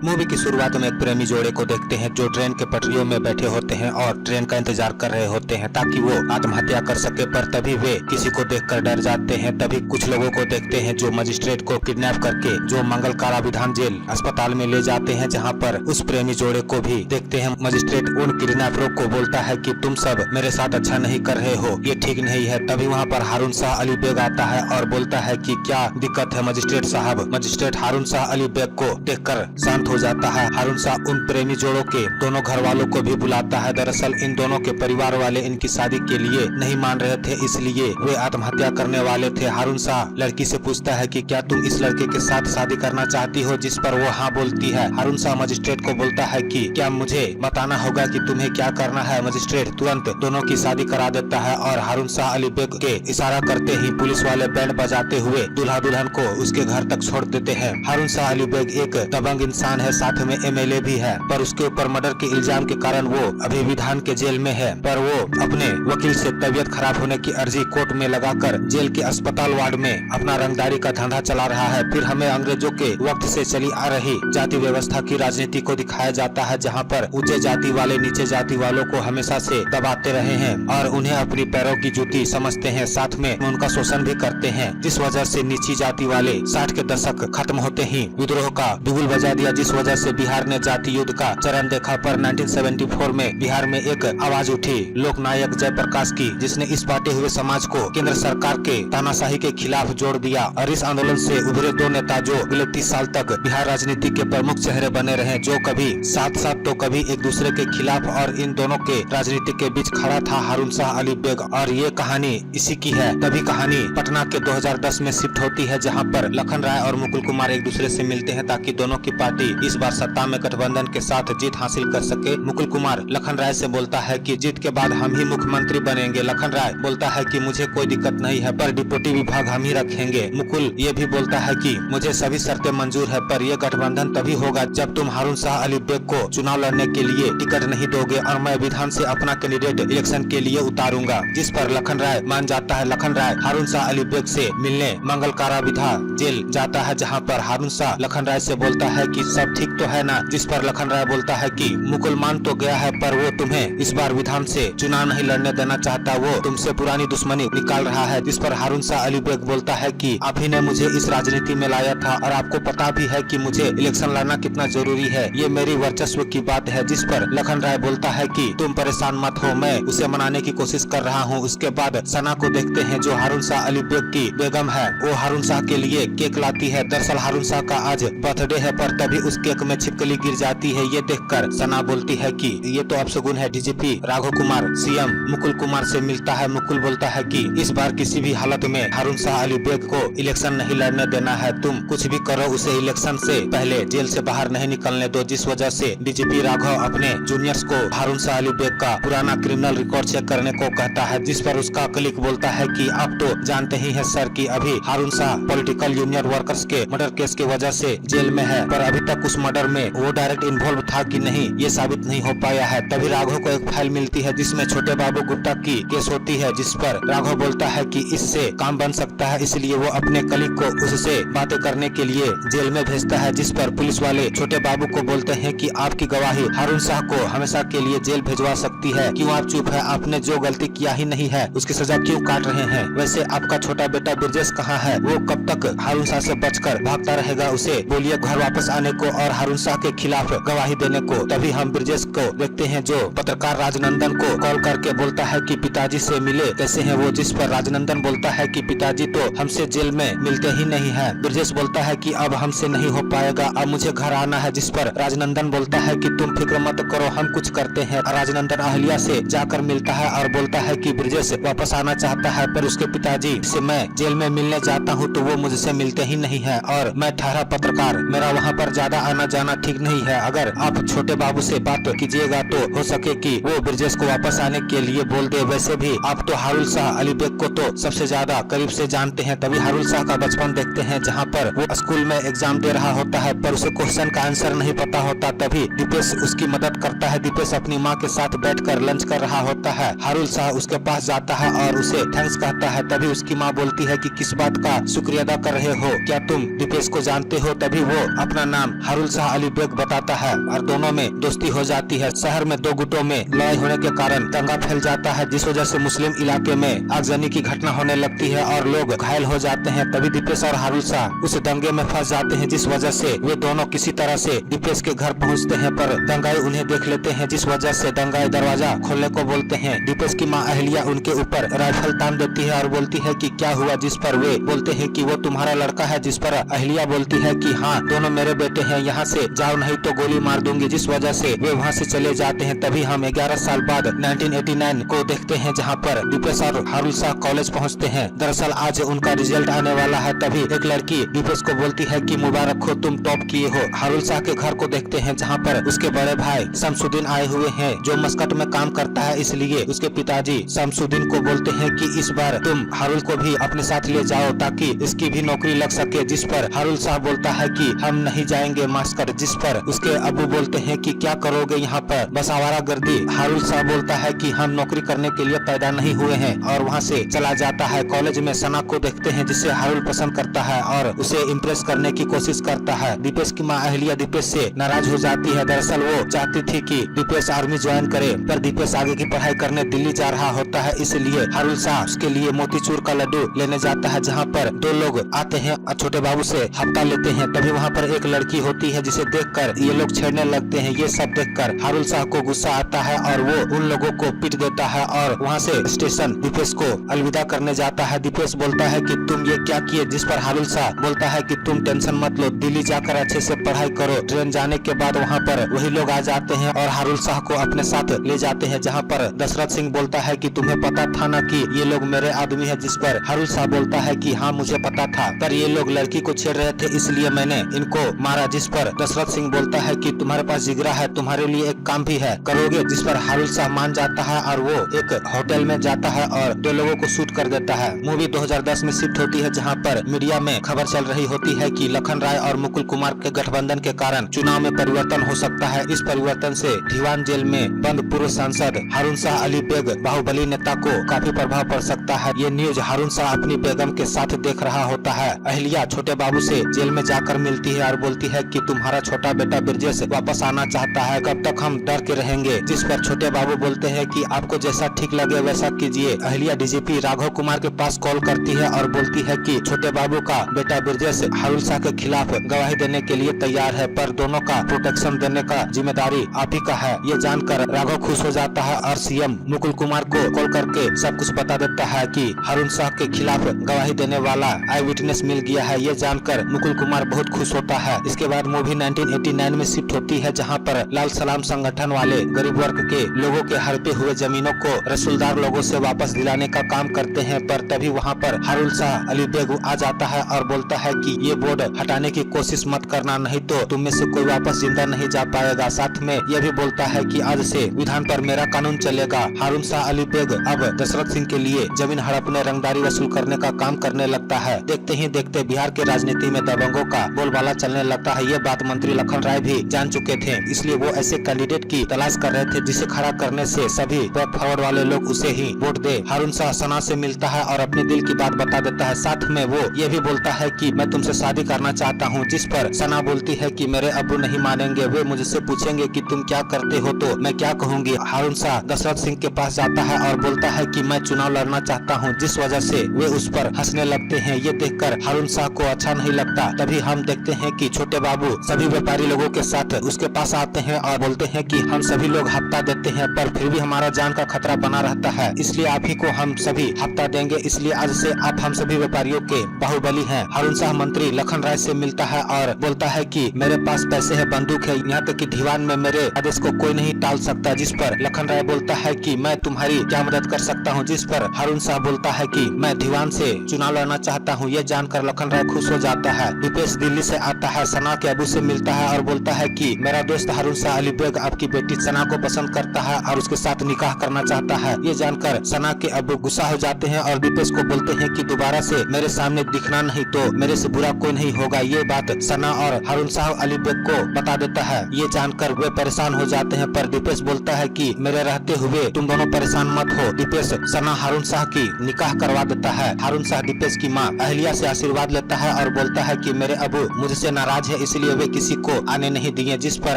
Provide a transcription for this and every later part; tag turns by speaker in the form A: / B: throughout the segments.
A: Movie की शुरुआत में एक प्रेमी जोड़े को देखते हैं जो ट्रेन के पटरियों में बैठे होते हैं और ट्रेन का इंतजार कर रहे होते हैं ताकि वो आत्महत्या कर सके, पर तभी वे किसी को देखकर डर जाते हैं। तभी कुछ लोगों को देखते हैं जो मजिस्ट्रेट को किडनैप करके जो मंगल काराविधान जेल अस्पताल में ले जाते हैं, जहाँ पर उस प्रेमी जोड़े को भी देखते हैं। मजिस्ट्रेट उन किडनैपरों को बोलता है कि तुम सब मेरे साथ अच्छा नहीं कर रहे हो, ये ठीक नहीं है। तभी वहाँ पर हारून शाह अली बेग आता है और बोलता है कि क्या दिक्कत है मजिस्ट्रेट साहब। मजिस्ट्रेट हारून शाह अली बेग को देखकर शांत हो जाता है। हारून शाह उन प्रेमी जोड़ों के दोनों घर वालों को भी बुलाता है। दरअसल इन दोनों के परिवार वाले इनकी शादी के लिए नहीं मान रहे थे, इसलिए वे आत्महत्या करने वाले थे। हारून शाह लड़की से पूछता है कि क्या तुम इस लड़के के साथ शादी करना चाहती हो, जिस पर वो हाँ बोलती है। हारून शाह मजिस्ट्रेट को बोलता है कि क्या मुझे बताना होगा कि तुम्हें क्या करना है। मजिस्ट्रेट तुरंत दोनों की शादी करा देता है और हारून शाह अली बेग के इशारा करते ही पुलिस वाले बैंड बजाते हुए दूल्हा दुल्हन को उसके घर तक छोड़ देते हैं। हारून शाह अली बेग एक दबंग इंसान है, साथ में एमएलए भी है, पर उसके ऊपर मर्डर के इल्जाम के कारण वो अभी विधान के जेल में है। पर वो अपने वकील से तबीयत खराब होने की अर्जी कोर्ट में लगाकर जेल के अस्पताल वार्ड में अपना रंगदारी का धंधा चला रहा है। फिर हमें अंग्रेजों के वक्त से चली आ रही जाति व्यवस्था की राजनीति को दिखाया जाता है, जहाँ पर ऊंचे जाति वाले नीचे जाति वालों को हमेशा से दबाते रहे हैं और उन्हें अपनी पैरों की जूती समझते हैं, साथ में उनका शोषण भी करते हैं, जिस वजह से नीची जाति वाले 60 के दशक खत्म होते ही विद्रोह का बिगुल बजा दिया, जिस वजह से बिहार ने जाति युद्ध का चरण देखा। पर 1974 में बिहार में एक आवाज उठी लोकनायक जयप्रकाश की, जिसने इस बांटे हुए समाज को केंद्र सरकार के तानाशाही के खिलाफ जोड़ दिया और इस आंदोलन से उभरे दो नेता जो अगले 30 साल तक बिहार राजनीति के प्रमुख चेहरे बने रहे, जो कभी साथ साथ तो कभी एक दूसरे के खिलाफ, और इन दोनों के राजनीति के बीच खड़ा था हारून शाह अली बेग। और ये कहानी इसी की है। तभी कहानी पटना के 2010 में शिफ्ट होती है, जहाँ पर लखन राय और मुकुल कुमार एक दूसरे से मिलते हैं ताकि दोनों की पार्टी इस बार सत्ता में गठबंधन के साथ जीत हासिल कर सके। मुकुल कुमार लखन राय से बोलता है कि जीत के बाद हम ही मुख्यमंत्री बनेंगे। लखन राय बोलता है कि मुझे कोई दिक्कत नहीं है, पर डिप्टी विभाग हम ही रखेंगे। मुकुल ये भी बोलता है कि मुझे सभी शर्तें मंजूर है, पर यह गठबंधन तभी होगा जब तुम हारून शाह अली बेग को चुनाव लड़ने के लिए टिकट नहीं दोगे और मैं विधान से अपना कैंडिडेट इलेक्शन के लिए उतारूंगा, जिस पर लखन राय मान जाता है। लखन राय हारून शाह अली बेग से मिलने मंगल काराविधान जेल जाता है, जहाँ पर हारून शाह लखन राय से बोलता है कि सब ठीक तो है ना, जिस पर लखन राय बोलता है कि मुकुल मान तो गया है, पर वो तुम्हें इस बार विधान से चुनाव नहीं लड़ने देना चाहता, वो तुमसे पुरानी दुश्मनी निकाल रहा है। जिस पर हारून शाह अली बेग बोलता है कि आप ही ने मुझे इस राजनीति में लाया था और आपको पता भी है कि मुझे इलेक्शन लड़ना कितना जरूरी है, ये मेरी वर्चस्व की बात है। जिस पर लखन राय बोलता है कि तुम परेशान मत हो, मैं उसे मनाने की कोशिश कर रहा हूँ। उसके बाद सना को देखते हैं जो हारून शाह अली बेग की बेगम है, वो हारून शाह के लिए केक लाती है। दरअसल हारून शाह का आज बर्थडे है, पर तभी उस केक में छिपकली गिर जाती है। ये देखकर सना बोलती है कि ये तो अपशगुन है। डीजीपी राघव कुमार सीएम मुकुल कुमार से मिलता है। मुकुल बोलता है कि इस बार किसी भी हालत में हारून शाह अली बेग को इलेक्शन नहीं लड़ने देना है, तुम कुछ भी करो उसे इलेक्शन से पहले जेल से बाहर नहीं निकलने दो। जिस वजह से डीजीपी राघव अपने जूनियर्स को हारून शाह अली बेग का पुराना क्रिमिनल रिकॉर्ड चेक करने को कहता है, जिस पर उसका कलीग बोलता है कि आप तो जानते ही हैं सर कि अभी हारून शाह पॉलिटिकल यूनियन वर्कर्स के मर्डर केस की वजह से जेल में है, पर अभी तक उस मर्डर में वो डायरेक्ट इन्वॉल्व था कि नहीं ये साबित नहीं हो पाया है। तभी राघव को एक फाइल मिलती है जिसमें छोटे बाबू गुप्ता की केस होती है, जिस पर राघव बोलता है कि इससे काम बन सकता है, इसलिए वो अपने कलीग को उससे बातें करने के लिए जेल में भेजता है। जिस पर पुलिस वाले छोटे बाबू को बोलते हैं कि आपकी गवाही हारून शाह को हमेशा के लिए जेल भेजवा सकती है, क्यों आप चुप है, आपने जो गलती किया ही नहीं है उसकी सजा क्यों काट रहे हैं। वैसे आपका छोटा बेटा ब्रजेश कहाँ है, वो कब तक हारून शाह से बचकर भागता रहेगा, उसे बोलिए घर वापस आने को और हारून शाह के खिलाफ गवाही देने को। तभी हम ब्रजेश को देखते हैं जो पत्रकार राजनंदन को कॉल करके बोलता है कि पिताजी से मिले, कैसे हैं वो। जिस पर राजनंदन बोलता है कि पिताजी तो हमसे जेल में मिलते ही नहीं है। ब्रजेश बोलता है कि अब हमसे नहीं हो पाएगा, अब मुझे घर आना है। जिस पर राजनंदन बोलता है कि तुम फिक्र मत करो, हम कुछ करते हैं। राजनंदन अहल्या से जाकर मिलता है और बोलता है कि ब्रजेश वापस आना चाहता है, पर उसके पिताजी से मैं जेल में मिलने जाता हूँ तो वो मुझसे मिलते ही नहीं है और मैं ठहरा पत्रकार, मेरा वहाँ पर ज्यादा आना जाना ठीक नहीं है। अगर आप छोटे बाबू से बात कीजिएगा तो हो सके कि वो ब्रजेश को वापस आने के लिए बोल दे। वैसे भी आप तो हारून शाह अली बेग को तो सबसे ज्यादा करीब से जानते हैं। तभी हारून शाह का बचपन देखते हैं, जहाँ पर वो स्कूल में एग्जाम दे रहा होता है, पर उसे क्वेश्चन का आंसर नहीं पता होता। तभी दीपेश उसकी मदद करता है। दीपेश अपनी माँ के साथ बैठकर लंच कर रहा होता है। हारून शाह उसके पास जाता है और उसे थैंक्स कहता है। तभी उसकी माँ बोलती है कि किस बात का शुक्रिया अदा कर रहे हो, क्या तुम दीपेश को जानते हो। तभी वो अपना नाम हारुल शाह अली बेग बताता है और दोनों में दोस्ती हो जाती है। शहर में दो गुटों में लड़ाई होने के कारण दंगा फैल जाता है, जिस वजह से मुस्लिम इलाके में आगजनी की घटना होने लगती है और लोग घायल हो जाते हैं। तभी दीपेश और हारुल शाह उस दंगे में फंस जाते हैं, जिस वजह से वे दोनों किसी तरह से दीपेश के घर पहुंचते हैं, पर दंगाई उन्हें देख लेते हैं, जिस वजह से दंगाई दरवाजा खोलने को बोलते हैं। दीपेश की मां अहलिया उनके ऊपर राइफल तान देती है और बोलती है कि क्या हुआ, जिस पर वे बोलते हैं कि वो तुम्हारा लड़का है, जिस पर अहलिया बोलती है कि हाँ दोनों मेरे बेटे हैं, यहाँ से जाओ नहीं तो गोली मार दूंगी, जिस वजह से वे वहाँ से चले जाते हैं। तभी हम 11 साल बाद 1989 को देखते हैं, जहाँ पर दीपेश और हारुल शाह कॉलेज पहुँचते हैं। दरअसल आज उनका रिजल्ट आने वाला है। तभी एक लड़की दीपेश को बोलती है कि मुबारक हो, तुम टॉप किए हो। हारुल शाह के घर को देखते हैं, जहाँ पर उसके बड़े भाई शमसुद्दीन आए हुए हैं, जो मस्कट में काम करता है, इसलिए उसके पिताजी शमसुद्दीन को बोलते हैं कि इस बार तुम हारुल को भी अपने साथ ले जाओ ताकि इसकी भी नौकरी लग सके, जिस पर हारुल शाह बोलता है कि हम नहीं जाएंगे मास्टर, जिस पर उसके अबू बोलते हैं कि क्या करोगे यहाँ पर, बस आवारागर्दी। हारुल शाह बोलता है कि हम नौकरी करने के लिए पैदा नहीं हुए हैं और वहाँ से चला जाता है। कॉलेज में सना को देखते हैं, जिसे हारुल पसंद करता है और उसे इम्प्रेस करने की कोशिश करता है। दीपेश की माँ अहलिया दीपेश से नाराज हो जाती है। दरअसल वो चाहती थी कि दीपेश आर्मी ज्वाइन करे, पर दीपेश आगे की पढ़ाई करने दिल्ली जा रहा होता है, इसलिए हारुल शाह उसके लिए मोतीचूर का लड्डू लेने जाता है, जहाँ पर दो लोग आते हैं और छोटे बाबू से हफ्ता लेते हैं। तभी वहाँ पर एक लड़की होती है, जिसे देखकर ये लोग छेड़ने लगते हैं। ये सब देखकर हारुल शाह को गुस्सा आता है और वो उन लोगों को पीट देता है और वहाँ से स्टेशन दीपेश को अलविदा करने जाता है। दीपेश बोलता है कि तुम ये क्या किए, जिस पर हारुल शाह बोलता है कि तुम टेंशन मत लो, दिल्ली जाकर अच्छे से पढ़ाई करो। ट्रेन जाने के बाद वहाँ पर वही लोग आ जाते हैं और हारुल शाह को अपने साथ ले जाते हैं, जहाँ पर दशरथ सिंह बोलता है कि तुम्हें पता था ना कि ये लोग मेरे आदमी है, जिस पर हारुल शाह बोलता है कि हाँ मुझे पता था, पर ये लोग लड़की को छेड़ रहे थे इसलिए मैंने इनको मारा, जिस पर दशरथ सिंह बोलता है कि तुम्हारे पास जिगरा है, तुम्हारे लिए एक काम भी है, करोगे, जिस पर हारुल शाह मान जाता है और वो एक होटल में जाता है और दो लोगों को शूट कर देता है। मूवी 2010 में शिफ्ट होती है, जहाँ पर मीडिया में खबर चल रही होती है कि लखन राय और मुकुल कुमार के गठबंधन के कारण चुनाव में परिवर्तन हो सकता है। इस परिवर्तन से दीवान जेल में बंद पूर्व सांसद हारुन शाह अली बेग बाहुबली नेता को काफी प्रभाव पड़ सकता है। ये न्यूज हारुन शाह अपनी बेगम के साथ देख रहा होता है। अहलिया छोटे बाबू से जेल में जाकर मिलती है और बोलती है कि तुम्हारा छोटा बेटा ब्रजेश वापस आना चाहता है, कब तक हम डर के रहेंगे, जिस पर छोटे बाबू बोलते हैं कि आपको जैसा ठीक लगे वैसा कीजिए। अहलिया डीजीपी राघव कुमार के पास कॉल करती है और बोलती है कि छोटे बाबू का बेटा ब्रजेश हारुल शाह के खिलाफ गवाही देने के लिए तैयार है, पर दोनों का प्रोटेक्शन देने का जिम्मेदारी आप ही का है। ये जानकर राघव खुश हो जाता है और सीएम मुकुल कुमार को कॉल करके सब कुछ बता देता है कि हारुन शाह के खिलाफ गवाही देने वाला आई विटनेस मिल गया है। ये जानकर मुकुल कुमार बहुत खुश होता है। इसके बाद मूवी 1989 में शिफ्ट होती है, जहाँ पर लाल सलाम संगठन वाले गरीब वर्ग के लोगों के हड़पे हुए जमीनों को रसूलदार लोगों से वापस दिलाने का काम करते हैं, पर तभी वहाँ पर हारुल शाह अली बेग आ जाता है और बोलता है कि ये बोर्ड हटाने की कोशिश मत करना, नहीं तो तुम में से कोई वापस जिंदा नहीं जा पाएगा। साथ में यह भी बोलता है कि आज से विधान पर मेरा कानून चलेगा। हारुन शाह अली बेग अब दशरथ सिंह के लिए जमीन हड़पने रंगदारी वसूल करने का काम करने लगता है। देखते ही देखते बिहार के राजनीति में दबंगों का बोलबाला चलने लगता है। ये बात मंत्री लखन राय भी जान चुके थे, इसलिए वो ऐसे कैंडिडेट की तलाश कर रहे थे जिसे खड़ा करने से सभी बैक फॉरवर्ड वाले लोग उसे ही वोट दे। हारुन शाह सना से मिलता है और अपने दिल की बात बता देता है। साथ में वो ये भी बोलता है कि मैं तुमसे शादी करना चाहता हूँ, जिस पर सना बोलती है कि मेरे अब्बू नहीं मानेंगे, वे मुझसे पूछेंगे कि तुम क्या करते हो तो मैं क्या कहूँगी। हारुन शाह दशरथ सिंह के पास जाता है और बोलता है कि मैं चुनाव लड़ना चाहता हूँ, जिस वजह से वे उस पर हंसने लगते हैं। ये देखकर हारुन शाह को अच्छा नहीं लगता। तभी हम देखते हैं कि छोटे बाबू सभी व्यापारी लोगों के साथ उसके पास आते हैं और बोलते हैं कि हम सभी लोग हफ्ता देते हैं, पर फिर भी हमारा जान का खतरा बना रहता है, इसलिए आप ही को हम सभी हफ्ता देंगे, इसलिए आज से आप हम सभी व्यापारियों के बाहुबली हैं। हारुन शाह मंत्री लखन राय से मिलता है और बोलता है कि मेरे पास पैसे है, बंदूक है, यहाँ तक कि दीवान में मेरे आदेश को कोई नहीं टाल सकता, जिस पर लखन राय बोलता है कि मैं तुम्हारी क्या मदद कर सकता हूँ, जिस पर हारुन शाह बोलता है कि मैं दीवान से चुनाव लड़ना चाहता हूँ। ये जानकर लखन राय खुश हो जाता है। दीपेश दिल्ली से आता है, सना के अबू से मिलता है और बोलता है कि मेरा दोस्त हारुन शाह अली बेग आपकी बेटी सना को पसंद करता है और उसके साथ निकाह करना चाहता है। ये जानकर सना के अबू गुस्सा हो जाते हैं और दीपेश को बोलते हैं कि दोबारा से मेरे सामने दिखना नहीं तो मेरे से बुरा कोई नहीं होगा। ये बात सना और हारुन शाह अली बेग को बता देता है। ये जानकर वे परेशान हो जाते हैं, पर दीपेश बोलता है कि मेरे रहते हुए तुम दोनों परेशान मत हो। दीपेश सना हारुन शाह की निकाह करवा देता है। हारुन शाह दीपेश की माँ अहलिया से आशीर्वाद लेता है और बोलता है कि मेरे अबू मुझसे नाराज है, इसीलिए इसलिए वे किसी को आने नहीं दिए, जिस पर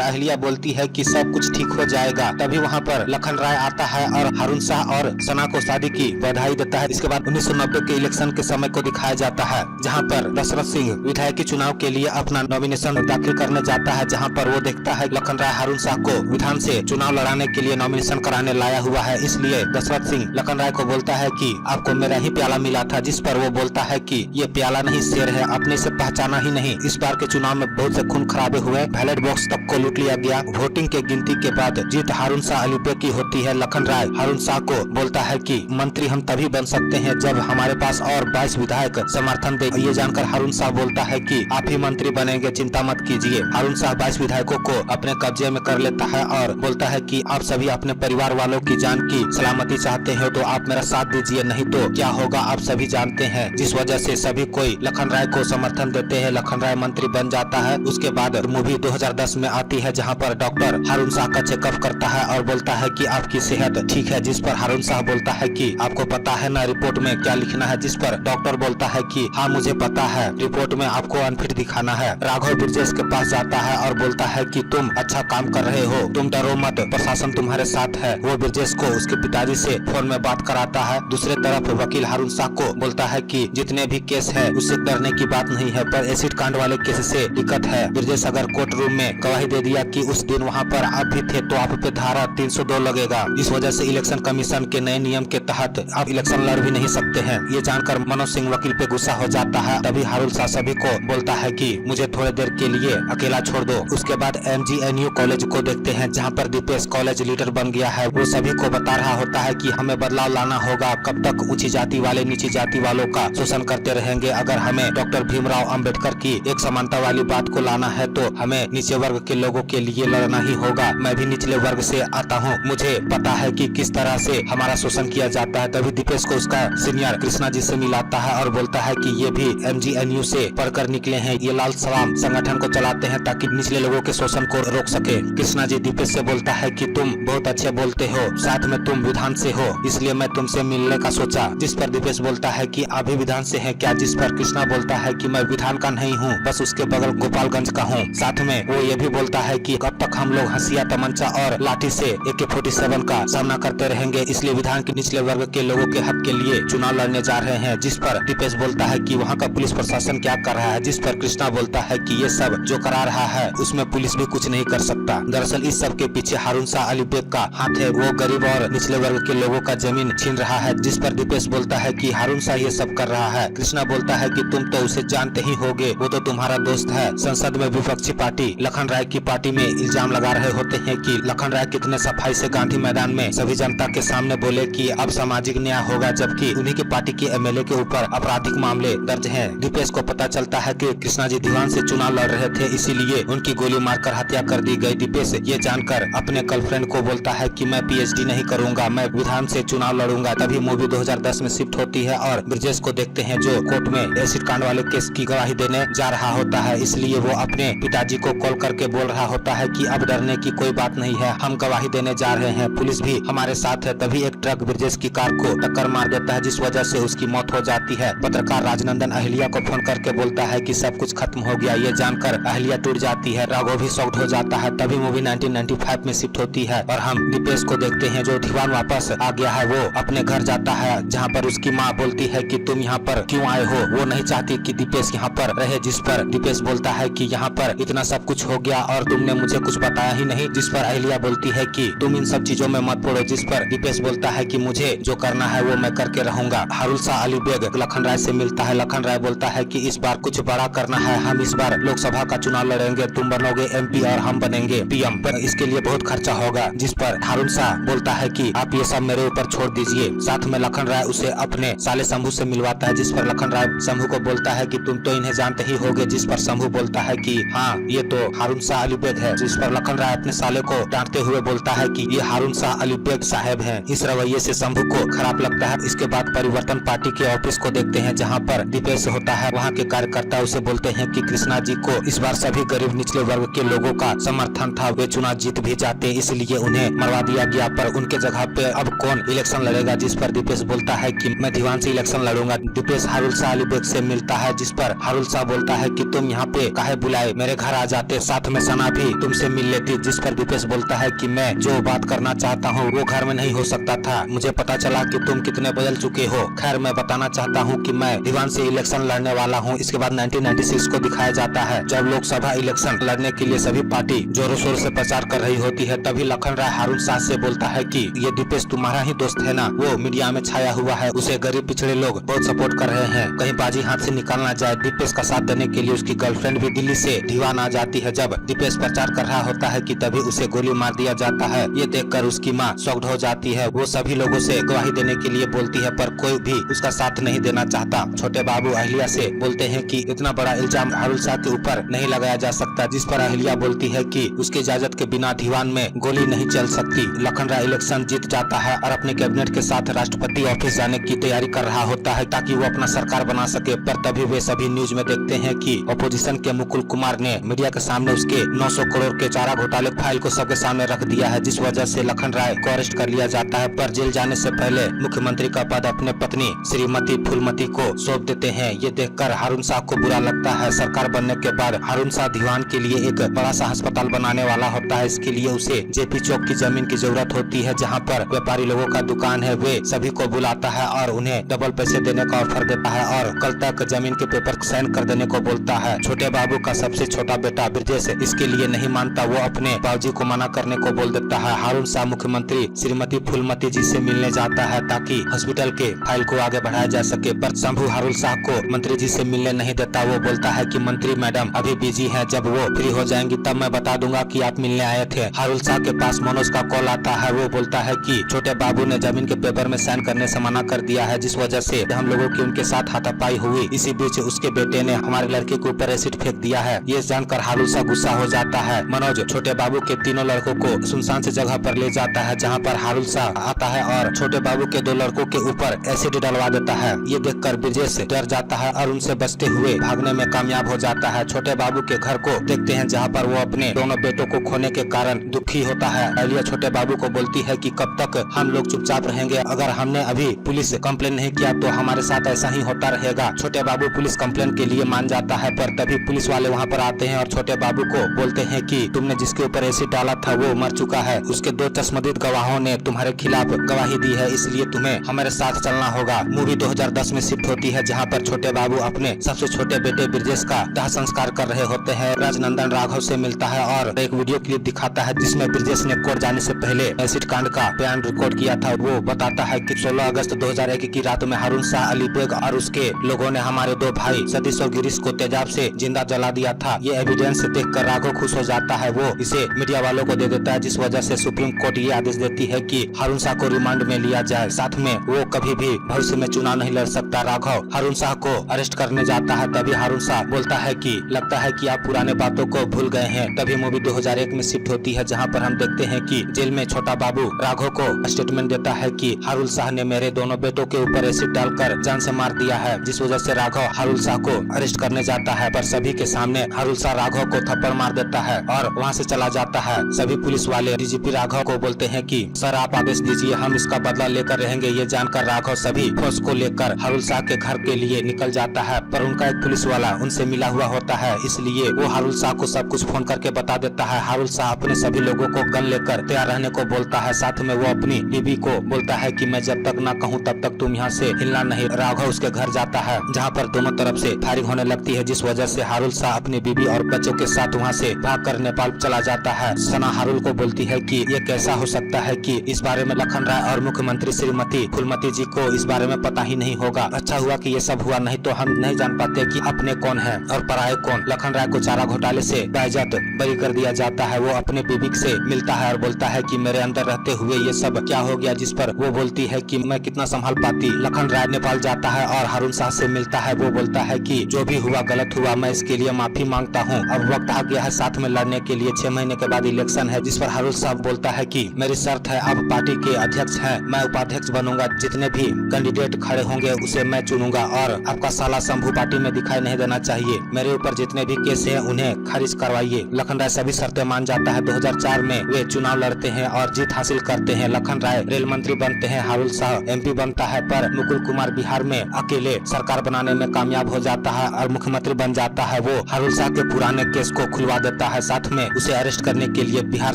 A: अहलिया बोलती है कि सब कुछ ठीक हो जाएगा। तभी वहाँ पर लखन राय आता है और हारून शाह और सना को शादी की बधाई देता है। इसके बाद 1990 के इलेक्शन के समय को दिखाया जाता है, जहाँ पर दशरथ सिंह विधायकी चुनाव के लिए अपना नॉमिनेशन दाखिल करने जाता है, जहाँ पर वो देखता है लखन राय हारून शाह को विधान से चुनाव लड़ाने के लिए नॉमिनेशन कराने लाया हुआ है। इसलिए दशरथ सिंह लखन राय को बोलता है कि आपको मेरा ही प्याला मिला था, जिस पर वो बोलता है कि ये प्याला नहीं शेर है, आपने इसे पहचाना ही नहीं। इस बार के चुनाव में बहुत से खून खराबे हुए, बैलेट बॉक्स तक को लूट लिया गया। वोटिंग के गिनती के बाद जीत हारून शाह अली बेग की होती है। लखन राय हारून शाह को बोलता है कि मंत्री हम तभी बन सकते हैं जब हमारे पास और 22 विधायक समर्थन दे। ये जानकर हारून शाह बोलता है कि आप ही मंत्री बनेंगे, चिंता मत कीजिए। हारून शाह 22 विधायकों को अपने कब्जे में कर लेता है और बोलता है कि आप सभी अपने परिवार वालों की जान की सलामती चाहते हो तो आप मेरा साथ दीजिए, नहीं तो क्या होगा आप सभी जानते हैं। जिस वजह से सभी कोई लखन राय को समर्थन देते हैं। लखन राय मंत्री बन जाता है। उसके बाद मूवी 2010 में आती है, जहां पर डॉक्टर हारून शाह का चेकअप करता है और बोलता है कि आपकी सेहत ठीक है, जिस पर हारून शाह बोलता है कि आपको पता है ना रिपोर्ट में क्या लिखना है, जिस पर डॉक्टर बोलता है कि हाँ मुझे पता है, रिपोर्ट में आपको अनफिट दिखाना है। राघव ब्रिजेश के पास जाता है और बोलता है कि तुम अच्छा काम कर रहे हो, तुम डरो मत, प्रशासन तुम्हारे साथ है। वो ब्रिजेश को उसके पिताजी से फोन में बात कराता है। दूसरे तरफ वकील हारून शाह को बोलता है कि जितने भी केस है उससे डरने की बात नहीं है, पर एसिड कांड वाले केस से दिक्कत है। ब्रिजेश अगर कोर्ट रूम में गवाही दे दिया कि उस दिन वहाँ पर आप भी थे तो आप पे धारा 302 लगेगा। इस वजह से इलेक्शन कमीशन के नए नियम के तहत आप इलेक्शन लड़ भी नहीं सकते हैं। ये जानकर मनोज सिंह वकील पे गुस्सा हो जाता है। तभी हारून शाह सभी को बोलता है कि मुझे थोड़ी देर के लिए अकेला छोड़ दो। उसके बाद MGNU कॉलेज को देखते हैं, जहाँ पर दीपेश कॉलेज लीडर बन गया है। वो सभी को बता रहा होता है कि हमें बदलाव लाना होगा, कब तक ऊंची जाति वाले नीची जाति वालों का शोषण करते रहेंगे। अगर हमें डॉक्टर भीमराव अंबेडकर की एक समानता वाली बात को लाना है तो हमें नीचे वर्ग के लोगों के लिए लड़ना ही होगा। मैं भी निचले वर्ग से आता हूँ, मुझे पता है कि किस तरह से हमारा शोषण किया जाता है। तभी दीपेश को उसका सीनियर कृष्णा जी से मिलाता है और बोलता है कि ये भी MGNU से पढ़कर निकले हैं, ये लाल सलाम संगठन को चलाते हैं ताकि निचले लोगों के शोषण को रोक सके। कृष्णा जी दीपेश से बोलता है कि तुम बहुत अच्छे बोलते हो, साथ में तुम विधान से हो, इसलिए मैं तुमसे मिलने का सोचा। जिस पर दीपेश बोलता है कि आप भी विधान से हैं क्या, जिस पर कृष्णा बोलता है कि मैं विधान का नहीं हूँ, बस उसके बगल गोपालगंज का हूँ। साथ में वो ये भी बोलता है कि कब तक हम लोग हंसिया तमंचा और लाठी से AK-47 का सामना करते रहेंगे, इसलिए विधान के निचले वर्ग के लोगों के हक के लिए चुनाव लड़ने जा रहे हैं। जिस पर दीपेश बोलता है कि वहाँ का पुलिस प्रशासन क्या कर रहा है, जिस पर कृष्णा बोलता है कि ये सब जो करा रहा है उसमें पुलिस भी कुछ नहीं कर सकता। दरअसल इस सब के पीछे हारून शाह अली बेग का हाथ है, वो गरीब और निचले वर्ग के लोगों का जमीन छीन रहा है। जिस पर दीपेश बोलता है कि हारून शाह ये सब कर रहा है। कृष्णा बोलता है कि तुम तो उसे जानते ही होगे, वो तो तुम्हारा दोस्त है। संसद में विपक्षी पार्टी लखन राय की पार्टी में इल्जाम लगा रहे होते हैं कि लखन राय कितने सफाई से गांधी मैदान में सभी जनता के सामने बोले कि अब सामाजिक न्याय होगा, जबकि उन्हीं की पार्टी के MLA के ऊपर आपराधिक मामले दर्ज हैं। दीपेश को पता चलता है कि कृष्णा जी दीवान से चुनाव लड़ रहे थे, इसीलिए उनकी गोली मारकर हत्या कर दी गई। दीपेश ये जानकर अपने गर्लफ्रेंड को बोलता है कि मैं PhD नहीं करूंगा, मैं विधान से चुनाव लड़ूंगा। तभी मूवी 2010 में शिफ्ट होती है और ब्रिजेश को देखते हैं जो कोर्ट में एसिड कांड वाले केस की गवाही देने जा रहा होता है। इसलिए वो अपने पिताजी को कॉल करके बोल रहा होता है कि अब डरने की कोई बात नहीं है, हम गवाही देने जा रहे हैं, पुलिस भी हमारे साथ है। तभी एक ट्रक ब्रिजेश की कार को टक्कर मार देता है, जिस वजह से उसकी मौत हो जाती है। पत्रकार राजनंदन अहलिया को फोन करके बोलता है कि सब कुछ खत्म हो गया। ये जानकर अहलिया टूट जाती है, राघव भी शॉक्ड हो जाता है। तभी मूवी 1995 में शिफ्ट होती है और हम दीपेश को देखते हैं जो दीवान वापस आ गया है। वो अपने घर जाता है, जहाँ पर उसकी माँ बोलती है कि तुम यहाँ पर क्यों आए हो। वो नहीं चाहती कि दीपेश यहाँ पर रहे, जिस पर दीपेश बोलता है कि यहाँ पर इतना सब कुछ हो गया और तुमने मुझे कुछ बताया ही नहीं। जिस पर अहलिया बोलती है कि तुम इन सब चीजों में मत पड़ो। जिस पर दीपेश बोलता है कि मुझे जो करना है वो मैं करके रहूंगा। हारून शाह अली बेग लखन राय से मिलता है। लखन राय बोलता है कि इस बार कुछ बड़ा करना है, हम इस बार लोकसभा का चुनाव लड़ेंगे, तुम बनोगे MP और हम बनेंगे PM, पर इसके लिए बहुत खर्चा होगा। जिस पर हारून शाह बोलता है कि आप ये सब मेरे ऊपर छोड़ दीजिए। साथ में लखन राय उसे अपने साले शंभू से मिलवाता है, जिस पर लखन राय शंभू को बोलता है कि तुम तो इन्हें जानते ही होगे। जिस पर शंभू बोलता है कि हाँ ये तो हारून शाह अली बेग है। जिस पर लखन राय अपने साले को डांटते हुए बोलता है कि ये हारून शाह अली बेग साहब हैं। इस रवैये से शंभू को खराब लगता है। इसके बाद परिवर्तन पार्टी के ऑफिस को देखते हैं, जहाँ पर दीपेश होता है। वहाँ के कार्यकर्ता उसे बोलते हैं कि कृष्णा जी को इस बार सभी गरीब निचले वर्ग के लोगों का समर्थन था, वे चुनाव जीत भी जाते, इसलिए उन्हें मरवा दिया गया, पर उनके जगह पे अब कौन इलेक्शन लड़ेगा। जिस पर दीपेश बोलता है कि मैं दीवान से इलेक्शन लड़ूंगा। दीपेश हारून शाह अली बेग से मिलता है, जिस पर हारून शाह बोलता है कि तुम यहाँ पे काहे चाहे बुलाए मेरे घर आ जाते, साथ में सना भी तुमसे मिल लेती। जिस पर दीपेश बोलता है कि मैं जो बात करना चाहता हूँ वो घर में नहीं हो सकता था, मुझे पता चला कि तुम कितने बदल चुके हो। खैर मैं बताना चाहता हूँ कि मैं दीवान से इलेक्शन लड़ने वाला हूँ। इसके बाद 1996 को दिखाया जाता है जब लोकसभा इलेक्शन लड़ने के लिए सभी पार्टी जोरों शोर से प्रचार कर रही होती है। तभी लखन राय हारून शाह से बोलता है कि ये दीपेश तुम्हारा ही दोस्त है ना, वो मीडिया में छाया हुआ है, उसे गरीब पिछड़े लोग बहुत सपोर्ट कर रहे हैं, कहीं बाजी हाथ से निकाल ना जाए। दीपेश का साथ देने के लिए उसकी गर्लफ्रेंड भी दिल्ली से दीवान आ जाती है। जब दीपेश प्रचार कर रहा होता है कि तभी उसे गोली मार दिया जाता है। ये देखकर उसकी माँ शॉक्ड हो जाती है। वो सभी लोगों से गवाही देने के लिए बोलती है पर कोई भी उसका साथ नहीं देना चाहता। छोटे बाबू अहिल्या से बोलते हैं कि इतना बड़ा इल्जाम हारून शाह के ऊपर नहीं लगाया जा सकता, जिस पर अहिल्या बोलती है कि उसकी इजाजत के बिना दीवान में गोली नहीं चल सकती। लखन राय इलेक्शन जीत जाता है और अपने कैबिनेट के साथ राष्ट्रपति ऑफिस जाने की तैयारी कर रहा होता है ताकि वो अपना सरकार बना सके। पर तभी वे सभी न्यूज में देखते हैं कि अपोजिशन के मुकुल कुमार ने मीडिया के सामने उसके 900 करोड़ के चारा घोटाले फाइल को सबके सामने रख दिया है, जिस वजह से लखन राय को अरेस्ट कर लिया जाता है। पर जेल जाने से पहले मुख्यमंत्री का पद अपने पत्नी श्रीमती फूलमती को सौंप देते हैं। ये देखकर हारून शाह को बुरा लगता है। सरकार बनने के बाद हारून शाह दीवान के लिए एक बड़ा सा अस्पताल बनाने वाला होता है। इसके लिए उसे जेपी चौक की जमीन की जरूरत होती है जहाँ पर व्यापारी लोगों का दुकान है। वे सभी को बुलाता है और उन्हें डबल पैसे देने का ऑफर देता है और कल तक जमीन के पेपर साइन कर देने को बोलता है। छोटे बाबू का सबसे छोटा बेटा ब्रजेश इसके लिए नहीं मानता, वो अपने बाबूजी को मना करने को बोल देता है। हारून शाह मुख्यमंत्री श्रीमती फूलमती जी से मिलने जाता है ताकि हॉस्पिटल के फाइल को आगे बढ़ाया जा सके। पर शंभू हारून शाह को मंत्री जी से मिलने नहीं देता। वो बोलता है कि मंत्री मैडम अभी बिजी है, जब वो फ्री हो जाएंगी तब मैं बता दूंगा कि आप मिलने आए थे। हारून शाह के पास मनोज का कॉल आता है। वो बोलता है कि छोटे बाबू ने जमीन के पेपर में साइन करने से मना कर दिया है, जिस वजह से हम लोगों की उनके साथ हाथापाई हुई। इसी बीच उसके बेटे ने हमारे लड़के के ऊपर एसिड फेंक दिया है। ये जानकर हारून शाह गुस्सा हो जाता है। मनोज छोटे बाबू के तीनों लड़कों को सुनसान से जगह पर ले जाता है जहाँ पर हारून शाह आता है और छोटे बाबू के 2 लड़कों के ऊपर एसिड डलवा देता है। ये देखकर ब्रजेश डर जाता है और उनसे बचते हुए भागने में कामयाब हो जाता है। छोटे बाबू के घर को देखते हैं जहाँ पर वो अपने दोनों बेटों को खोने के कारण दुखी होता है। अहिल्या छोटे बाबू को बोलती है कि कब तक हम लोग चुपचाप रहेंगे, अगर हमने अभी पुलिस कंप्लेन नहीं किया तो हमारे साथ ऐसा ही होता रहेगा। छोटे बाबू पुलिस कंप्लेन के लिए मान जाता है पर तभी पुलिस वाले वहाँ पर आते हैं और छोटे बाबू को बोलते हैं कि तुमने जिसके ऊपर एसिड डाला था वो मर चुका है, उसके 2 चश्मदीद गवाहों ने तुम्हारे खिलाफ गवाही दी है, इसलिए तुम्हें हमारे साथ चलना होगा। मूवी 2010 में शिफ्ट होती है जहाँ पर छोटे बाबू अपने सबसे छोटे बेटे ब्रजेश का दाह संस्कार कर रहे होते हैं। राजनंदन राघव से मिलता है और एक वीडियो क्लिप दिखाता है जिसमें ब्रजेश ने कोर्ट जाने से पहले एसिड कांड का बयान रिकॉर्ड किया था। वो बताता है कि 16 अगस्त 2001 की रात में हारून शाह, अली बेग और उसके लोगों ने हमारे 2 भाई सतीश और गिरीश को तेजाब से जिंदा जला दिया था। ये एविडेंस देखकर राघव खुश हो जाता है। वो इसे मीडिया वालों को दे देता है, जिस वजह से सुप्रीम कोर्ट ये आदेश देती है कि हारून शाह को रिमांड में लिया जाए, साथ में वो कभी भी भविष्य में चुनाव नहीं लड़ सकता। राघव हारून शाह को अरेस्ट करने जाता है। तभी हारून शाह बोलता है कि लगता है कि आप पुराने बातों को भूल गए हैं। तभी मूवी 2001 में शिफ्ट होती है जहां पर हम देखते हैं कि जेल में छोटा बाबू राघव को स्टेटमेंट देता है कि हारून शाह ने मेरे दोनों बेटों के ऊपर एसिड डालकर जान से मार दिया है, जिस वजह से राघव हारून शाह को अरेस्ट करने जाता है। पर सभी के सामने हारून शाह राघव को थप्पड़ मार देता है और वहाँ से चला जाता है। सभी पुलिस वाले डीजीपी राघव को बोलते हैं कि सर आप आदेश दीजिए, हम इसका बदला लेकर रहेंगे। ये जानकर राघव सभी फोर्स को लेकर हारून शाह के घर के लिए निकल जाता है, पर उनका एक पुलिस वाला उनसे मिला हुआ होता है, इसलिए वो हारून शाह को सब कुछ फोन करके बता देता है। हारून शाह अपने सभी लोगों को गन लेकर तैयार रहने को बोलता है। साथ में वो अपनी बीबी को बोलता है कि मैं जब तक न कहूँ तब तक तुम यहाँ से हिलना नहीं। राघव उसके घर जाता है जहाँ पर दोनों तरफ से फायरिंग होने लगती है, जिस वजह से हारून शाह अपनी बीबी और बच्चों के साथ वहाँ से भागकर नेपाल चला जाता है। सना हारून को बोलती है कि ये कैसा हो सकता है कि इस बारे में लखन राय और मुख्यमंत्री श्रीमती फूलमती जी को इस बारे में पता ही नहीं होगा। अच्छा हुआ कि ये सब हुआ, नहीं तो हम नहीं जान पाते कि अपने कौन है और पराये कौन। लखन राय को चारा घोटाले से बाइज्जत बरी कर दिया जाता है। वो अपने बीबी से मिलता है और बोलता है कि मेरे अंदर रहते हुए ये सब क्या हो गया, जिस पर वो बोलती है कि मैं कितना संभाल पाती। लखन राय नेपाल जाता है और हारून शाह से मिलता है। वो बोलता है कि जो भी हुआ गलत हुआ, मैं इसके लिए माफी मांगता हूँ। अब वक्त आ गया है साथ में लड़ने के लिए। 6 महीने के बाद इलेक्शन है, जिस पर हारून शाह बोलता है कि मेरी शर्त है, आप पार्टी के अध्यक्ष हैं, मैं उपाध्यक्ष बनूंगा, जितने भी कैंडिडेट खड़े होंगे उसे मैं चुनूंगा और आपका साला शंभू पार्टी में दिखाई नहीं देना चाहिए। मेरे ऊपर जितने भी केस हैं उन्हें खारिज करवाइए। लखन राय सभी शर्तें मान जाता है। 2004 में वे चुनाव लड़ते हैं और जीत हासिल करते हैं। लखन राय रेल मंत्री बनते हैं, हारून शाह MP बनता है, पर मुकुल कुमार बिहार में अकेले सरकार बनाने में कामयाब हो जाता है और मुख्यमंत्री बन जाता है। वो हारुल शाह के पुराने केस को खुलवा देता है। साथ में उसे अरेस्ट करने के लिए बिहार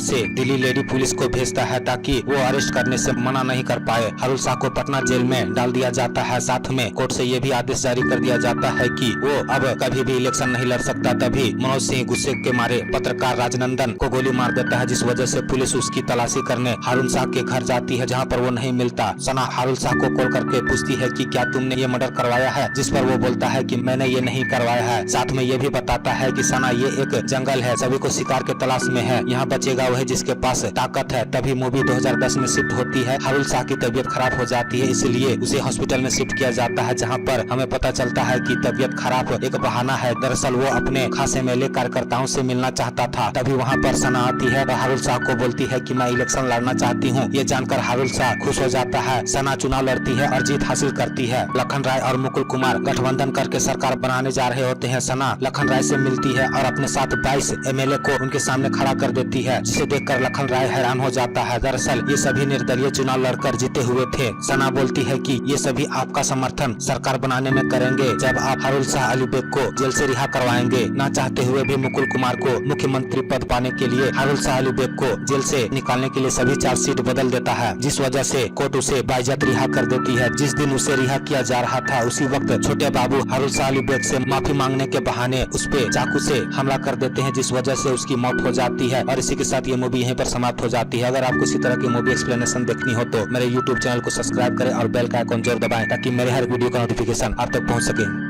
A: से दिल्ली लेडी पुलिस को भेजता है ताकि वो अरेस्ट करने से मना नहीं कर पाए। हारुल शाह को पटना जेल में डाल दिया जाता है। साथ में कोर्ट से ये भी आदेश जारी कर दिया जाता है कि वो अब कभी भी इलेक्शन नहीं लड़ सकता। तभी मनोज सिंह गुस्से के मारे पत्रकार राजनंदन को गोली मार देता है, जिस वजह से पुलिस उसकी तलाशी करने हारुल शाह के घर जाती है, जहां पर वो नहीं मिलता। सना हारुल शाह को कॉल करके पूछती है कि क्या तुमने ये मर्डर करवाया है, जिस पर वो बोलता है कि मैंने ये नहीं करवाया है। साथ में ये भी बताता है कि सना ये एक जंगल है, सभी को शिकार के तलाश में है, यहाँ बचेगा वही जिसके पास ताकत है। तभी मूवी 2010 में शिफ्ट होती है। हारुल शाह की तबीयत खराब हो जाती है, इसलिए उसे हॉस्पिटल में शिफ्ट किया जाता है, जहाँ पर हमें पता चलता है कि तबीयत खराब एक बहाना है। दरअसल वो अपने खासे मेले कार्यकर्ताओं से मिलना चाहता था। तभी वहाँ पर सना आती है और हारुल शाह को बोलती है कि मैं इलेक्शन लड़ना चाहती हूँ। ये जानकर हारुल शाह खुश हो जाता है। सना चुनाव लड़ती है और जीत हासिल करती है। लखन राय और मुकुल कुमार गठबंधन करके सरकार बनाने जा रहे होते हैं। सना लखन राय से मिलती है और अपने साथ 22 MLA को उनके सामने खड़ा कर देती है, जिसे देखकर लखन राय हैरान हो जाता है। दरअसल ये सभी निर्दलीय चुनाव लड़कर जीते हुए थे। सना बोलती है कि ये सभी आपका समर्थन सरकार बनाने में करेंगे जब आप हारुल शाह अली बेग को जेल से रिहा करवाएंगे। ना चाहते हुए भी मुकुल कुमार को मुख्यमंत्री पद पाने के लिए हारुल शाह अली बेग को जेल से निकालने के लिए सभी चार्जशीट बदल देता है, जिस वजह से कोर्ट उसे बाइज्जत रिहा कर देती है। जिस दिन उसे रिहा किया जा रहा था उसी वक्त छोटे बाबू हारुल शाह अली बेग से माफी मांगने के बहाने उस पे चाकू से हमला कर देते हैं, जिस वजह से उसकी मौत हो जाती है। और इसी के साथ ये मूवी यहीं पर समाप्त हो जाती है। अगर आपको इसी तरह की मूवी एक्सप्लेनेशन देखनी हो तो मेरे YouTube चैनल को सब्सक्राइब करें और बेल का आइकन जरूर दबाएं ताकि मेरे हर वीडियो का नोटिफिकेशन आप तक पहुंच सके।